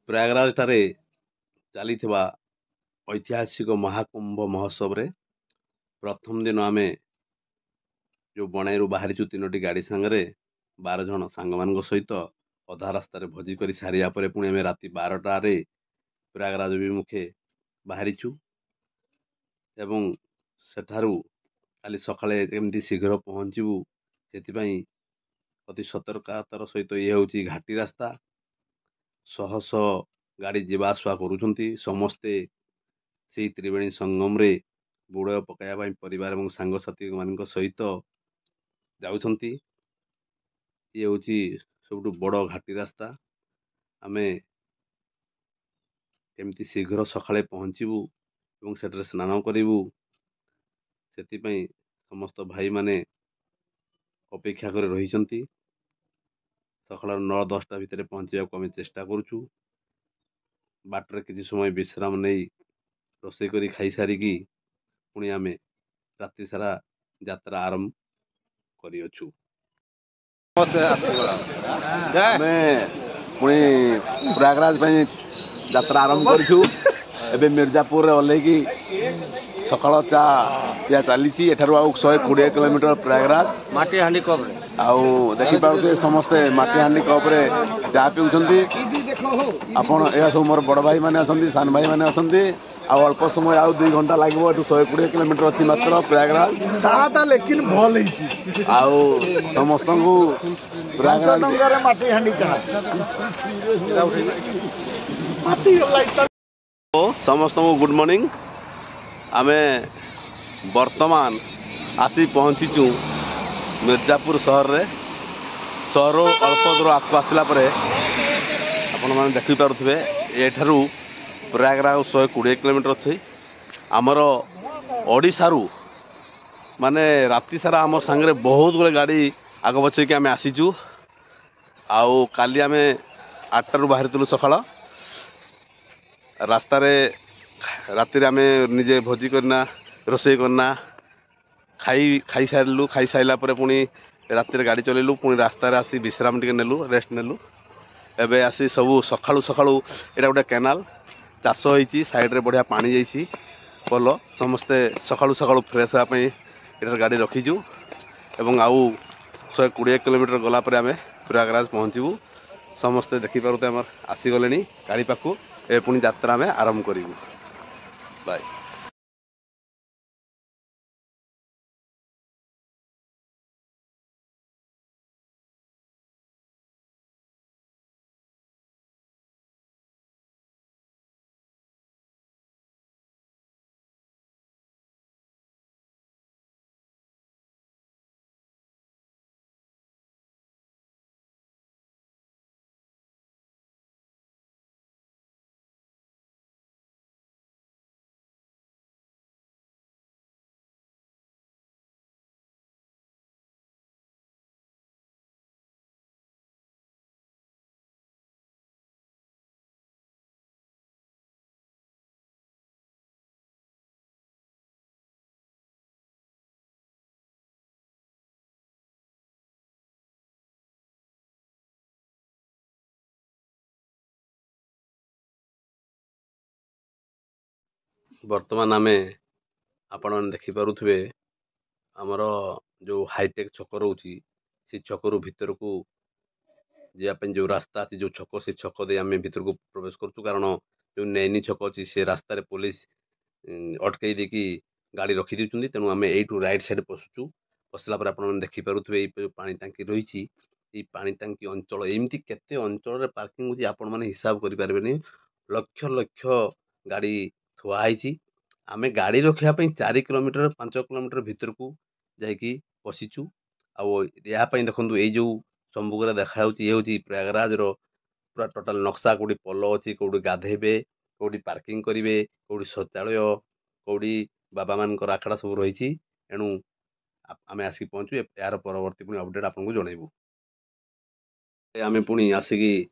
प्रयागराज ठारे चलीथिबा ऐतिहासिक महाकुंभ महोत्सव रे प्रथम दिन आमे जो बणाईरू बाहरी तीनोटी गाड़ी सांगरे 12 जन सांग मान सहित अधा रास्तार भोजी कर सारिया परे पुणी आमे राति 12 प्रयागराज अभिमुखे बाहरीचु एवं सेठारू काली सकाळे केमती शीघ्र पहुंचबू से अति सतर्कतार सहित ये हूँ घाटी रास्ता शह शह गाड़ी जीवा आसवा करुछंती समस्ते से त्रिवेणी संगम रे बुड़ पकाया परिवार और सांगसाथी मान सहित जाउछंती। ये हूँ सब बड़ घाटी रास्ता आमे केमती शीघ्र सकाळे पहुंचबू और सेठरे स्नान करूँ से समस्त भाई माने अपेक्षा कर रही सकाल 9-10टा भितर पहुंचा आम चेष्टा करुचु बाटर किसी समय विश्राम नहीं रोषे कर खाई सारिकी पुणी आमे राति सारा यात्रा आरंभ करियछु। पुणी प्रयागराज यात्रा आरंभ करूँ एबे मिर्जापुर ओल्लैकी सकाल चा या चली 120 किलोमीटर प्रयागराज माटी हांडी कप आउ देखि पाउते समस्ते माटी हांडी कप रे चा पिउछंती आपण एया सब मोर बड़ भाई माने असंती सान भाई माने असंती आ अल्प समय आउ 2 घंटा लागबो एटू 120 किलोमीटर अछि मात्र प्रयागराज चाटा लेकिन भल हिची आउ समस्त को प्रयागराज टंगारे माटी हांडी चा माटी लाइट समस्त को गुड मॉर्निंग आमे वर्तमान आसी पहुंचीचु मिर्जापुर शहर रे शहर अल्प दूर आगे आसला आपण मैंने देखी पारे एठारू प्रयागराज 120 किलोमीटर अच्छे आमर ओडिशारू माने राति सारा आम सांगे बहुत गुड़े गाड़ी आग बचैकी आम आसीचु आउ काली आम 8टारू बाहरी सकाळ रास्तार राति आम निजे भोजी करना रोषे करना खाई सारू खाई सारा पुणी राति गाड़ी चलैलु पुणी रास्तार आसी विश्राम टे नेलु रेस्ट नेलु एबे आसी सबू सकाळु सकाळु एटा गोटे केनाल चाष होती साइड रे बढ़िया पानी जाइए पल समस्ते सकाळु सकाळु फ्रेश होगापी एटार गाड़ी रखीचु एवं आउ 120 किलोमीटर गलापर आम प्रयागराज पहुँचबू समस्ते देखिपारे आम आसीगले गाड़ी पाखु ए पुणी यात्रा आम आरंभ करूँ बाय। वर्तमान आमे आपण मैंने देखिपे आमर जो हाईटेक छक रोची से छकरू भितर को जावाई जो रास्ता अच्छी जो छक से छक दे आम भितर को प्रवेश करूँ कारण जो नैनी छक अच्छी से रास्तार पुलिस अटकई देकी गाड़ी रखी देउछंती तेणु आम यू राइट साइड पशुचु पसला पर आपण देखिपे पानी टांकी रही पानी टांकी अंचल एमती केते अंचल पार्किंग होची आपण माने हिसाब करि पारबेनी लक्ष लक्ष गाड़ी थुआई आमे गाड़ी रखापी 4 किलोमीटर 5 किलोमीटर भितर को जाकि पशिचु आपाई देखो ये जो संमुख देखा ये हूँ प्रयागराज पूरा टोटाल नक्शा कौटी पल अच्छी कौटी गाधेबे कौटी पार्किंग करेंगे कौटी शौचालय कौटी बाबा मान आखड़ा सब रही एणु आम आसिक पहुँचू यार परवर्ती पुणी अपडेट आपको जनइबू आम पुणी आसिकी